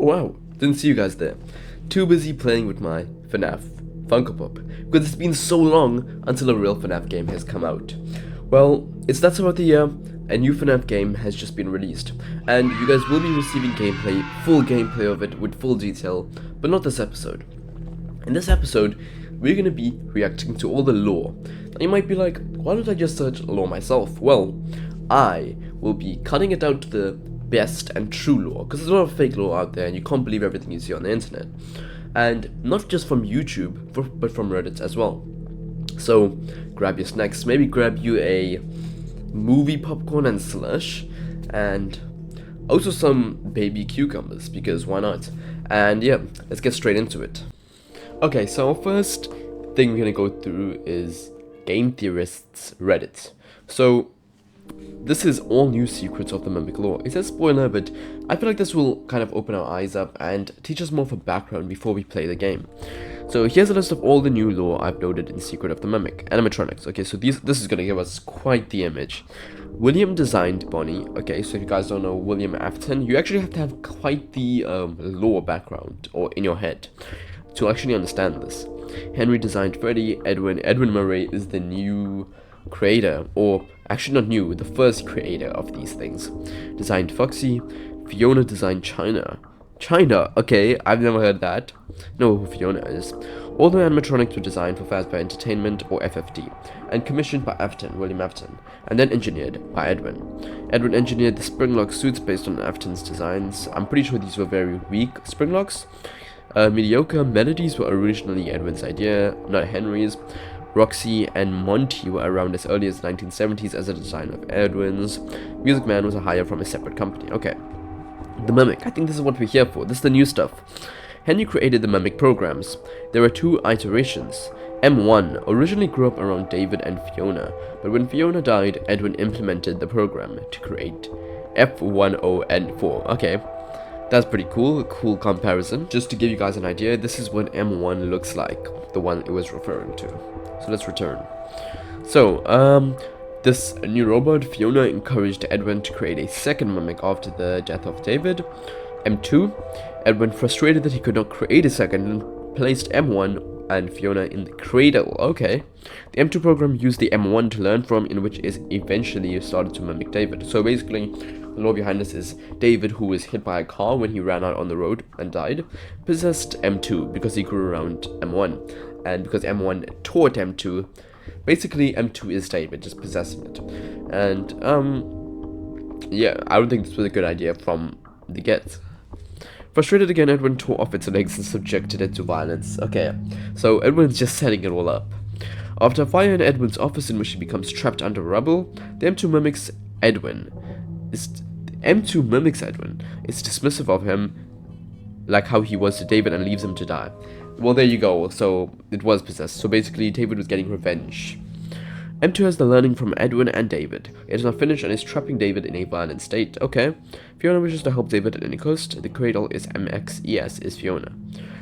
Oh wow, didn't see you guys there. Too busy playing with my FNaF Funko Pop, because it's been so long until a real FNaF game has come out. Well, it's that time of the year, a new FNaF game has just been released, and you guys will be receiving gameplay, full gameplay of it with full detail, but not this episode. In this episode, we're going to be reacting to all the lore. Now you might be like, why don't I just search lore myself? Well, I will be cutting it down to the best and true lore, because there's a lot of fake lore out there and you can't believe everything you see on the internet. And not just from YouTube, but from Reddit as well. So grab your snacks, maybe grab you a movie popcorn and slush, and also some baby cucumbers, because why not? And yeah, let's get straight into it. Okay, so our first thing we're gonna go through is Game Theorists Reddit. So this is all new secrets of the Mimic lore. It says spoiler, but I feel like this will kind of open our eyes up and teach us more of a background before we play the game. So here's a list of all the new lore I've loaded in Secret of the Mimic. Animatronics. Okay, so this is gonna give us quite the image. William designed Bonnie. Okay, so if you guys don't know William Afton, you actually have to have quite the lore background or in your head to actually understand this. Henry designed Freddy. Edwin Murray is the new creator, or actually not new, the first creator of these things. Designed Foxy. Fiona designed China. China? Okay, I've never heard that. Know who Fiona is. All the animatronics were designed for Fazbear Entertainment, or FFD, and commissioned by Afton, William Afton, and then engineered by Edwin. Edwin engineered the spring-lock suits based on Afton's designs. I'm pretty sure these were very weak spring-locks. Mediocre melodies were originally Edwin's idea, not Henry's. Roxy and Monty were around as early as the 1970s as a design of Edwin's. Music Man was a hire from a separate company. Okay. The Mimic. I think this is what we're here for. This is the new stuff. Henry created the Mimic programs. There were two iterations. M1 originally grew up around David and Fiona, but when Fiona died, Edwin implemented the program to create F10N4. Okay. That's pretty cool, cool comparison. Just to give you guys an idea, this is what M1 looks like, the one it was referring to. So let's return. So, this new robot, Fiona, encouraged Edwin to create a second Mimic after the death of David. M2, Edwin, frustrated that he could not create a second, placed M1 and Fiona in the cradle. Okay. The M2 program used the M1 to learn from, in which is eventually started to mimic David. So basically, the lore behind this is David, who was hit by a car when he ran out on the road and died, possessed M2 because he grew around M1. And because M1 taught M2, basically M2 is David, just possessing it. And, yeah, I don't think this was a good idea from the get. Frustrated again, Edwin tore off its legs and subjected it to violence. Okay, so Edwin's just setting it all up. After a fire in Edwin's office in which he becomes trapped under rubble, the M2 mimics Edwin. Is dismissive of him, like how he was to David, and leaves him to die. Well, there you go, so it was possessed. So basically, David was getting revenge. M2 has the learning from Edwin and David. It is not finished and is trapping David in a violent state. Okay. Fiona wishes to help David at any cost. The cradle is MXES is Fiona.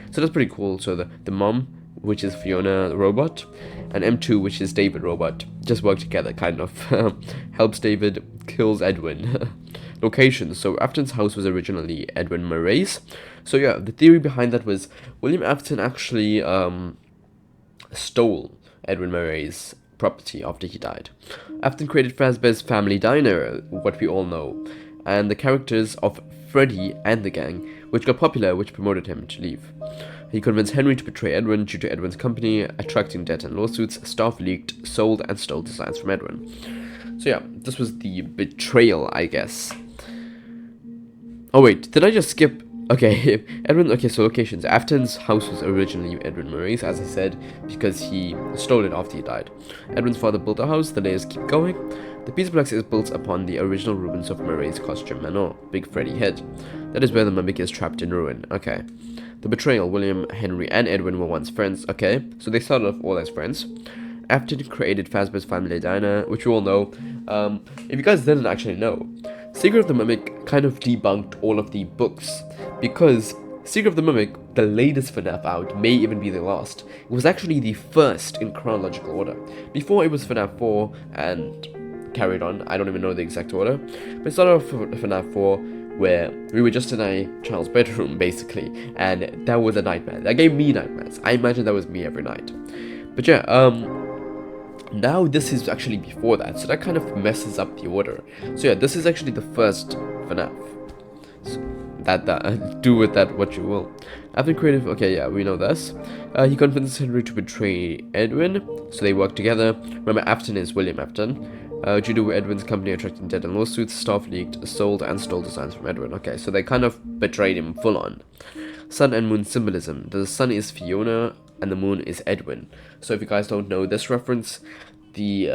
So that's pretty cool. So the mom, which is Fiona the robot, and M2, which is David robot, just work together, kind of. Helps David, kills Edwin. Locations. So Afton's house was originally Edwin Murray's. So yeah, the theory behind that was William Afton actually stole Edwin Murray's property after he died. Afton created Fazbear's Family Diner, what we all know, and the characters of Freddy and the gang, which got popular, which promoted him to leave. He convinced Henry to betray Edwin due to Edwin's company, attracting debt and lawsuits. Staff leaked, sold, and stole designs from Edwin. So yeah, this was the betrayal, I guess. Oh wait, did I just skip? Okay, Edwin, okay, so locations. Afton's house was originally Edwin Murray's, as I said, because he stole it after he died. Edwin's father built a house, the layers keep going. The Pizza Plex is built upon the original ruins of Murray's costume manor, Big Freddy head. That is where the mimic is trapped in ruin. Okay. The betrayal, William, Henry, and Edwin were once friends. Okay, so they started off all as friends. Afton created Fazbear's Family Diner, which you all know. If you guys didn't actually know, Secret of the Mimic kind of debunked all of the books, because Secret of the Mimic, the latest FNaF out, may even be the last. It was actually the first in chronological order. Before it was FNaF 4 and carried on. I don't even know the exact order. But it started off with FNaF 4, where we were just in a child's bedroom, basically, and that was a nightmare. That gave me nightmares. I imagine that was me every night. But yeah, now this is actually before that, so that kind of messes up the order. So yeah, this is actually the first FNaF. So that do with that what you will. After creative, okay, yeah, we know this. He convinces Henry to betray Edwin, so they work together. Remember, Afton is William Afton. Due to Edwin's company attracting debt and lawsuits, staff leaked, sold, and stole designs from Edwin. Okay, so they kind of betrayed him full on. Sun and moon symbolism. The sun is Fiona, and the moon is Edwin. So if you guys don't know this reference, the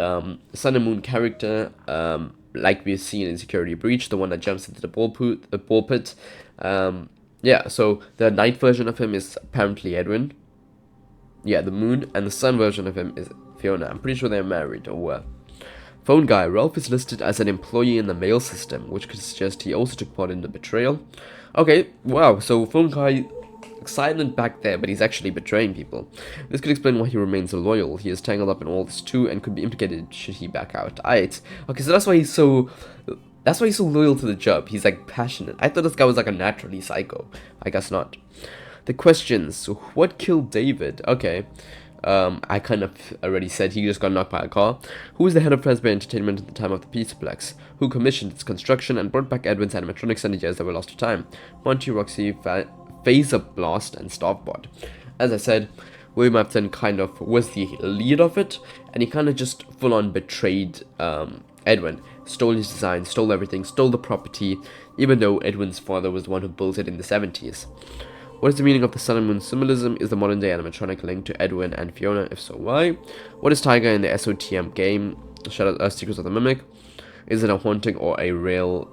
sun and moon character, like we've seen in Security Breach, the one that jumps into the ball pit, yeah, so the night version of him is apparently Edwin. Yeah, the moon, and the sun version of him is Fiona. I'm pretty sure they're married or were. Phone guy. Ralph is listed as an employee in the mail system, which could suggest he also took part in the betrayal. Okay, wow, so phone guy, silent back there, but he's actually betraying people. This could explain why he remains loyal. He is tangled up in all this too, and could be implicated should he back out. Aight. Okay, so that's why he's so loyal to the job. He's like passionate. I thought this guy was like a naturally psycho. I guess not. The questions. So what killed David? Okay. I kind of already said he just got knocked by a car. Who was the head of Fazbear Entertainment at the time of the Pizzaplex? Who commissioned its construction and brought back Edwin's animatronics in the years that were lost to time? Monty, Roxy, Phaser Blast, and Starfbot. As I said, William Afton kind of was the lead of it, and he kind of just full-on betrayed Edwin. Stole his design, stole everything, stole the property, even though Edwin's father was the one who built it in the 70s. What is the meaning of the sun and moon symbolism? Is the modern day animatronic linked to Edwin and Fiona? If so, why? What is Tiger in the SOTM game? Secrets of the Mimic? Is it a haunting or a real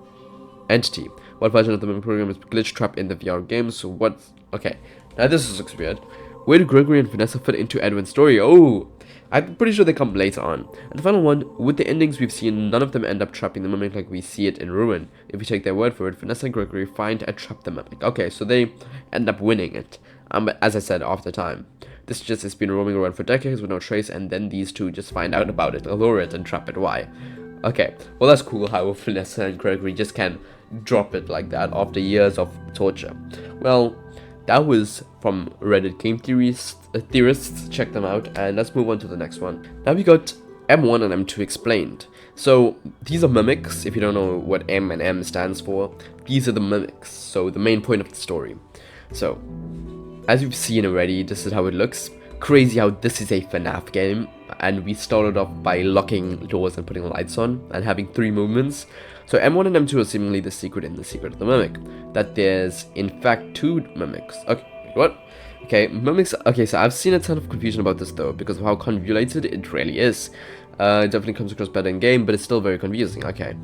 entity? What version of the Mimic program is glitch trap in the VR game? So what? Okay, now this looks weird. Where do Gregory and Vanessa fit into Edwin's story? Oh, I'm pretty sure they come later on. And the final one, with the endings we've seen, none of them end up trapping the Mimic like we see it in Ruin. If we take their word for it, Vanessa and Gregory find and trap the Mimic. Okay, so they end up winning it. As I said, after time. This just has been roaming around for decades with no trace, and then these two just find out about it, allure it, and trap it. Why? Okay, well that's cool how Vanessa and Gregory just can drop it like that after years of torture. Well, that was from Reddit game theorists, check them out, and let's move on to the next one. Now we got M1 and M2 explained. So these are mimics. If you don't know what M and M stands for, these are the mimics, so the main point of the story. So, as you've seen already, this is how it looks. Crazy how this is a FNaF game, and we started off by locking doors and putting lights on, and having 3 movements. So M1 and M2 are seemingly the secret in the secret of the mimic. That there's, in fact, 2 mimics. Okay, what? Okay, mimics. Okay, so I've seen a ton of confusion about this though, because of how convoluted it really is. It definitely comes across better in game, but it's still very confusing. Okay.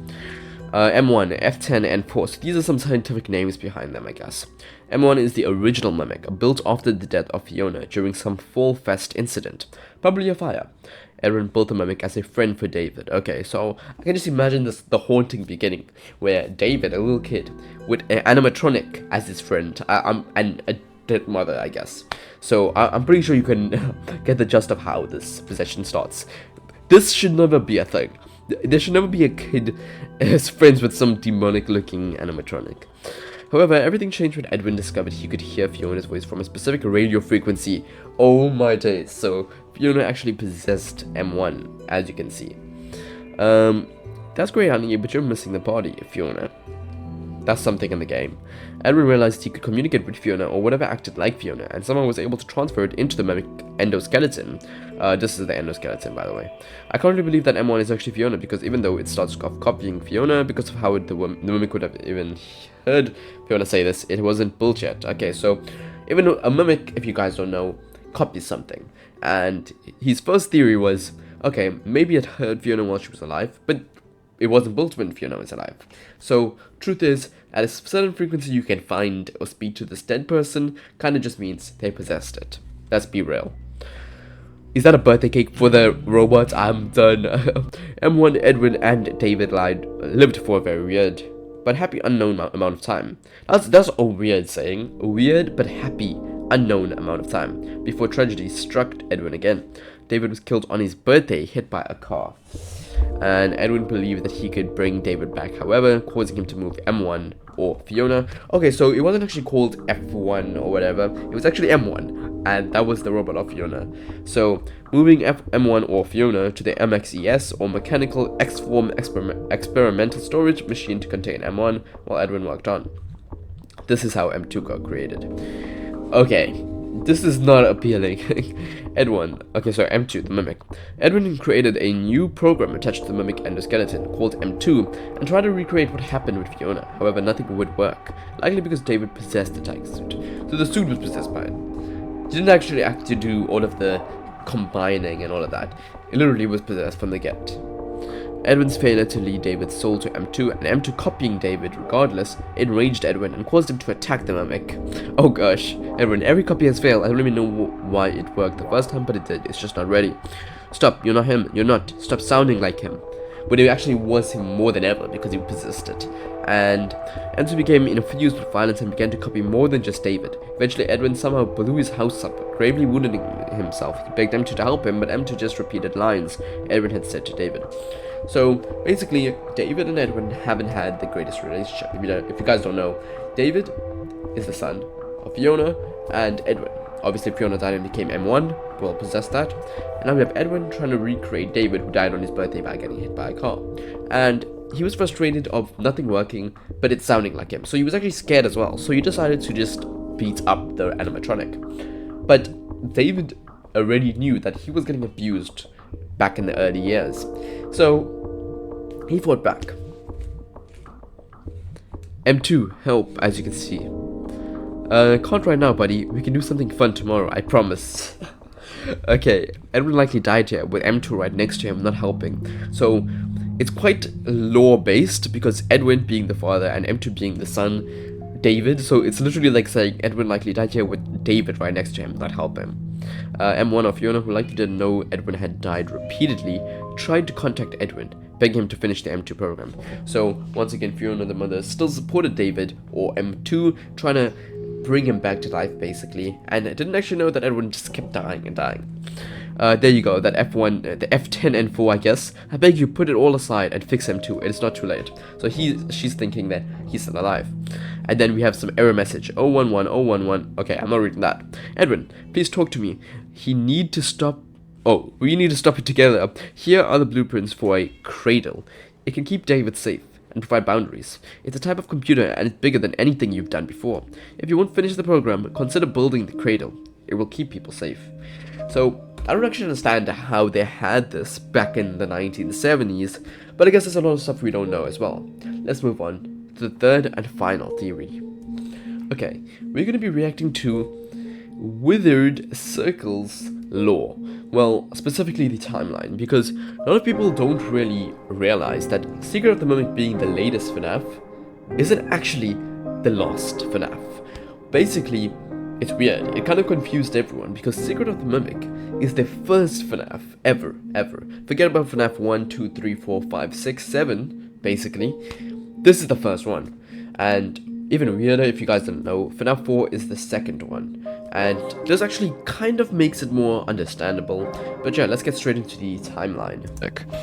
M1, F10, and 4. So these are some scientific names behind them, I guess. M1 is the original mimic, built after the death of Fiona during some Fall Fest incident, probably a fire. Edwin built the mimic as a friend for David. Okay, so I can just imagine the haunting beginning, where David, a little kid, with an animatronic as his friend, and a dead mother, I guess. So I'm pretty sure you can get the gist of how this possession starts. This should never be a thing. There should never be a kid as friends with some demonic-looking animatronic. However, everything changed when Edwin discovered he could hear Fiona's voice from a specific radio frequency. Oh my days. So Fiona actually possessed M1, as you can see. That's great, honey, but you're missing the party, Fiona. That's something in the game. Edwin realized he could communicate with Fiona, or whatever acted like Fiona, and someone was able to transfer it into the mimic endoskeleton. This is the endoskeleton, by the way. I can't really believe that M1 is actually Fiona, because even though it starts off copying Fiona, because of how the mimic would have even heard Fiona say this, it wasn't built yet. Okay, so even though a mimic, if you guys don't know, copies something. And his first theory was, okay, maybe it heard Fiona while she was alive, but it wasn't built when Fiona was alive. So, truth is, at a certain frequency you can find or speak to this dead person, kinda just means they possessed it. Let's be real. Is that a birthday cake for the robot? I'm done. M1, Edwin, and David lived for a very weird but happy unknown amount of time. That's a weird saying. A weird but happy unknown amount of time, before tragedy struck Edwin again. David was killed on his birthday, hit by a car. and Edwin believed that he could bring David back, however, causing him to move M1 or Fiona. Okay, so it wasn't actually called F1 or whatever, it was actually M1, and that was the robot of Fiona. So, moving M1 or Fiona to the MXES, or Mechanical X-Form Experimental Storage Machine to contain M1, while Edwin worked on. This is how M2 got created. Okay, this is not appealing. M2, the Mimic. Edwin created a new program attached to the Mimic endoskeleton called M2 and tried to recreate what happened with Fiona. However, nothing would work, likely because David possessed the tiger suit. So the suit was possessed by it. He didn't actually have to do all of the combining and all of that. It literally was possessed from the get. Edwin's failure to lead David's soul to M2 and M2 copying David regardless enraged Edwin and caused him to attack the Mimic. Oh gosh, Edwin, every copy has failed. I don't even know why it worked the first time, but it did. It's just not ready. Stop, you're not him. You're not. Stop sounding like him. But it actually was him more than ever because he possessed it. And M2 became infused with violence and began to copy more than just David. Eventually, Edwin somehow blew his house up, gravely wounding himself. He begged M2 to help him, but M2 just repeated lines Edwin had said to David. So basically, David and Edwin haven't had the greatest relationship. If you guys don't know, David is the son of Fiona and Edwin. Obviously, Fiona died and became M1, well, possessed that. And now we have Edwin trying to recreate David, who died on his birthday by getting hit by a car. And he was frustrated of nothing working, but it sounding like him. So he was actually scared as well. So he decided to just beat up the animatronic. But David already knew that he was getting abused back in the early years. So he fought back. M2, help, as you can see. Can't right now, buddy. We can do something fun tomorrow, I promise. Okay, Edwin likely died here, with M2 right next to him, not helping. So, it's quite lore-based, because Edwin being the father and M2 being the son, David. So, it's literally like saying Edwin likely died here with David right next to him, not helping. M1 of Fiona, who likely didn't know Edwin had died repeatedly, tried to contact Edwin, begging him to finish the M2 program. So, once again, Fiona, the mother, still supported David, or M2, trying to bring him back to life, basically, and I didn't actually know that Edwin just kept dying and dying. There you go, that F1, the F10 and 4, I guess. I beg you, put it all aside and fix M2, it's not too late. So she's thinking that he's still alive. And then we have some error message, 011, 011, okay, I'm not reading that. Edwin, please talk to me. We need to stop it together. Here are the blueprints for a cradle. It can keep David safe and provide boundaries. It's a type of computer and it's bigger than anything you've done before. If you won't finish the program, consider building the cradle. It will keep people safe. So, I don't actually understand how they had this back in the 1970s, but I guess there's a lot of stuff we don't know as well. Let's move on to the third and final theory. Okay, we're going to be reacting to Withered Circles lore. Well, specifically the timeline, because a lot of people don't really realize that Secret of the Mimic being the latest FNaF isn't actually the lost FNaF. Basically, it's weird, it kind of confused everyone, because Secret of the Mimic is the first FNaF ever. Forget about FNaF 1, 2, 3, 4, 5, 6, 7, basically. This is the first one, and even weirder, if you guys didn't know, FNaF 4 is the second one, and this actually kind of makes it more understandable. But yeah, let's get straight into the timeline.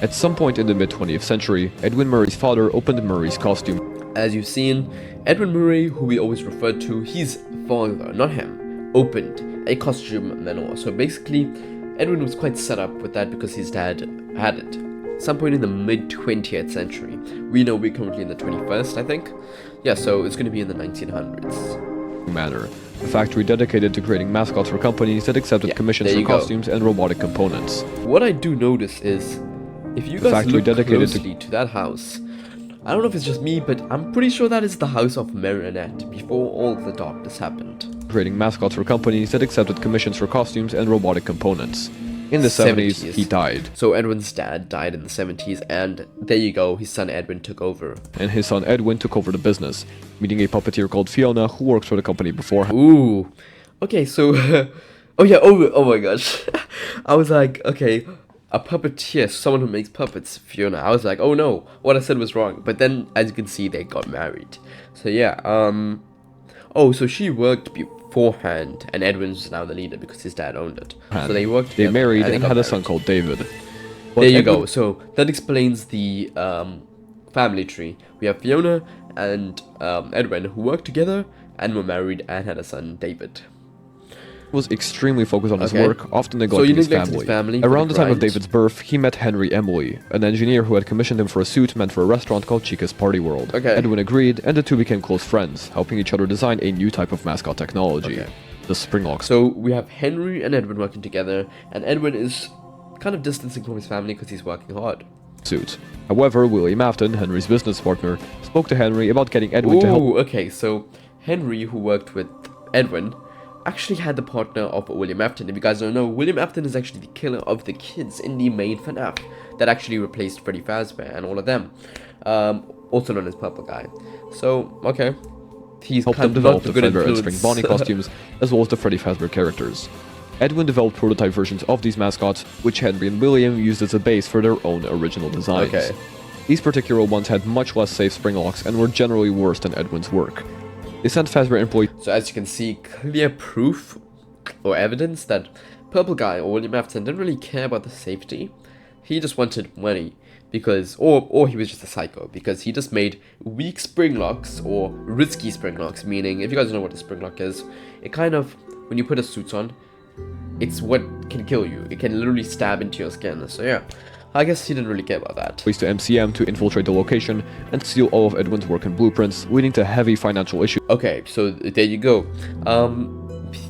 At some point in the mid-20th century, Edwin Murray's father opened Murray's costume. As you've seen, Edwin Murray, who we always referred to, his father, not him, opened a costume manor. So basically, Edwin was quite set up with that because his dad had it. Some point in the mid-20th century. We know we're currently in the 21st, I think. Yeah, so it's going to be in the 1900s. Manor, a factory dedicated to creating mascots for companies that accepted commissions for costumes and robotic components. What I do notice is, if you guys look closely to that house, I don't know if it's just me, but I'm pretty sure that is the house of Marionette before all the darkness happened. Creating mascots for companies that accepted commissions for costumes and robotic components. In the 70s, he died. So Edwin's dad died in the 70s, and there you go, his son Edwin took over. And his son Edwin took over the business, meeting a puppeteer called Fiona who works for the company beforehand. Ooh. Okay, so... oh my gosh. I was like, okay, a puppeteer, someone who makes puppets, Fiona. I was like, oh no, what I said was wrong. But then, as you can see, they got married. So yeah, oh, so she worked beforehand, and Edwin's now the leader because his dad owned it. So they worked together. They married and had a son called David. There you go. So that explains the family tree. We have Fiona and Edwin, who worked together and were married and had a son, David. Was extremely focused on his work, often neglecting his family. Around the time of David's birth, he met Henry Emily, an engineer who had commissioned him for a suit meant for a restaurant called Chica's Party World. Edwin agreed, and the two became close friends, helping each other design a new type of mascot technology, the Springlock. So we have Henry and Edwin working together, and Edwin is kind of distancing from his family because he's working hard. Suit. However, William Afton, Henry's business partner, spoke to Henry about getting Edwin to help. Okay, so Henry, who worked with Edwin, actually had the partner of William Afton. If you guys don't know, William Afton is actually the killer of the kids in the main FNaF that actually replaced Freddy Fazbear and all of them, also known as Purple Guy. So, okay, he's helped them develop the Fredbear and Spring Bonnie costumes, as well as the Freddy Fazbear characters. Edwin developed prototype versions of these mascots, which Henry and William used as a base for their own original designs. These particular ones had much less safe spring locks and were generally worse than Edwin's work. They sent Fazbear employees. So as you can see, clear proof or evidence that Purple Guy or William Afton didn't really care about the safety. He just wanted money because, or he was just a psycho because he just made weak spring locks or risky spring locks. Meaning, if you guys know what a spring lock is, it kind of, when you put a suit on, it's what can kill you. It can literally stab into your skin. So yeah, I guess he didn't really care about that. To MCM to infiltrate the location and steal all of Edwin's work and blueprints, leading to heavy financial issues. Okay, so there you go.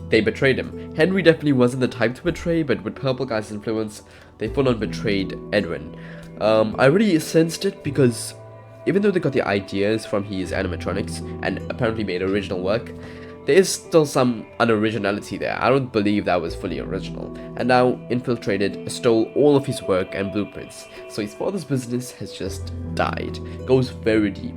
They betrayed him. Henry definitely wasn't the type to betray, but with Purple Guy's influence, they full on betrayed Edwin. I really sensed it because even though they got the ideas from his animatronics and apparently made original work, there is still some unoriginality there. I don't believe that was fully original. And now infiltrated, stole all of his work and blueprints. So his father's business has just died. Goes very deep.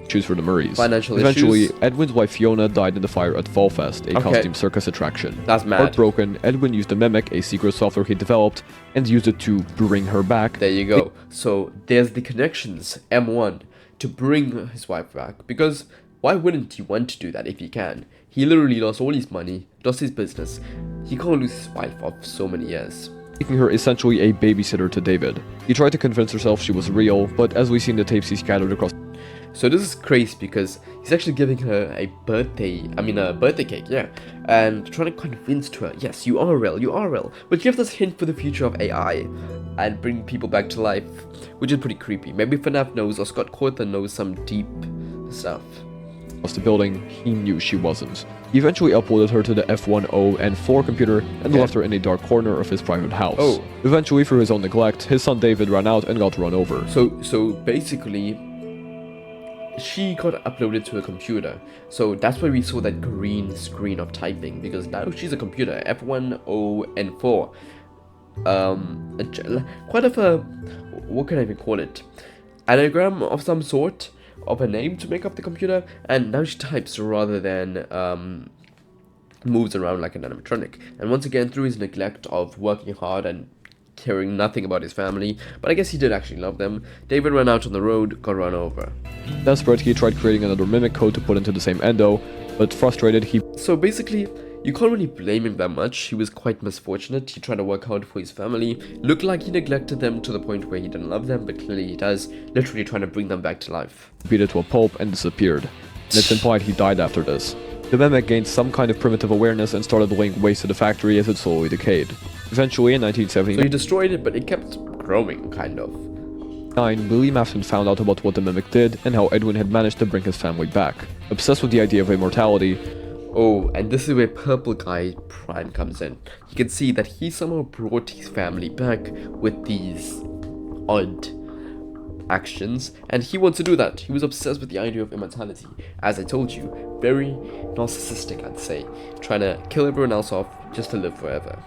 Issues for the Murrays. Eventually, issues. Edwin's wife Fiona died in the fire at Fall Fest, a costume circus attraction. That's mad. Heartbroken, Edwin used the Mimic, a secret software he developed, and used it to bring her back. There you go. So there's the connections, M1, to bring his wife back. Because why wouldn't he want to do that if he can? He literally lost all his money, lost his business. He can't lose his wife of so many years. Making her essentially a babysitter to David. He tried to convince herself she was real, but as we see in the tapes he scattered across. So this is crazy because he's actually giving her a birthday cake, yeah. And trying to convince her, yes, you are real. But gives us hint for the future of AI and bring people back to life, which is pretty creepy. Maybe FNaF knows or Scott Cawthon knows some deep stuff. The building, he knew she wasn't. He eventually uploaded her to the F10N4 computer and left her in a dark corner of his private house. Eventually, through his own neglect, his son David ran out and got run over. So basically, she got uploaded to a computer. So that's why we saw that green screen of typing, because now she's a computer, F10N4. Quite of a, what can I even call it? Anagram of some sort of a name to make up the computer, and now she types rather than moves around like an animatronic. And once again, through his neglect of working hard and caring nothing about his family, but I guess he did actually love them, David ran out on the road, got run over. Desperate, he tried creating another mimic code to put into the same endo, but frustrated, he... So basically, you can't really blame him that much. He was quite misfortunate. He tried to work hard for his family. Looked like he neglected them to the point where he didn't love them, but clearly he does, literally trying to bring them back to life. Beat it to a pulp and disappeared. And it's implied he died after this. The mimic gained some kind of primitive awareness and started laying waste to the factory as it slowly decayed. Eventually, in 1970, so he destroyed it, but it kept growing, kind of. William Afton found out about what the mimic did and how Edwin had managed to bring his family back. Obsessed with the idea of immortality, oh, and this is where Purple Guy Prime comes in. You can see that he somehow brought his family back with these odd actions, and he wants to do that. He was obsessed with the idea of immortality. As I told you, very narcissistic, I'd say. Trying to kill everyone else off just to live forever.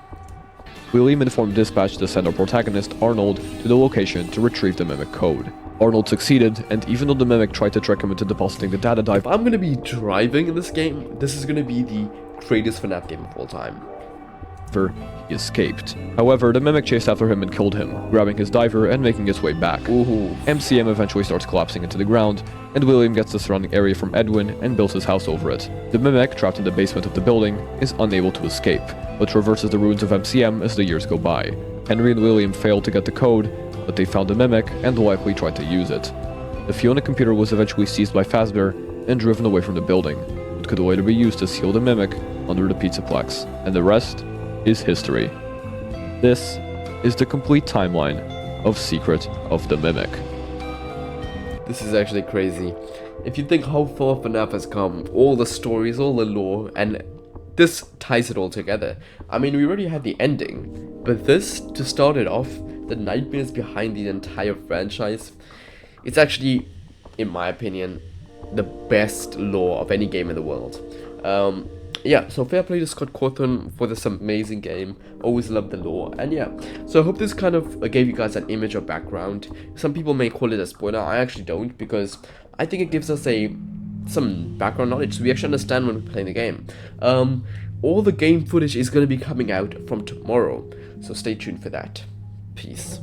William informed Dispatch to send our protagonist, Arnold, to the location to retrieve the mimic code. Arnold succeeded, and even though the mimic tried to trick him into depositing the data dive, if I'm gonna be driving in this game, this is gonna be the greatest FNaF game of all time. He escaped. However, the mimic chased after him and killed him, grabbing his diver and making his way back. MCM eventually starts collapsing into the ground, and William gets the surrounding area from Edwin and builds his house over it. The mimic, trapped in the basement of the building, is unable to escape, but traverses the ruins of MCM as the years go by. Henry and William failed to get the code, but they found the mimic and likely tried to use it. The Fiona computer was eventually seized by Fazbear and driven away from the building, but could later be used to seal the mimic under the Pizzaplex, and the rest is history. This is the complete timeline of Secret of the Mimic. This is actually crazy. If you think how far FNaF has come, all the stories, all the lore, and this ties it all together. I mean, we already had the ending, but this, to start it off, the nightmares behind the entire franchise, it's actually, in my opinion, the best lore of any game in the world. Yeah, so fair play to Scott Cawthon for this amazing game. Always loved the lore, and yeah. So I hope this kind of gave you guys an image or background. Some people may call it a spoiler. I actually don't, because I think it gives us some background knowledge, so we actually understand when we're playing the game. All the game footage is going to be coming out from tomorrow, so stay tuned for that. Peace.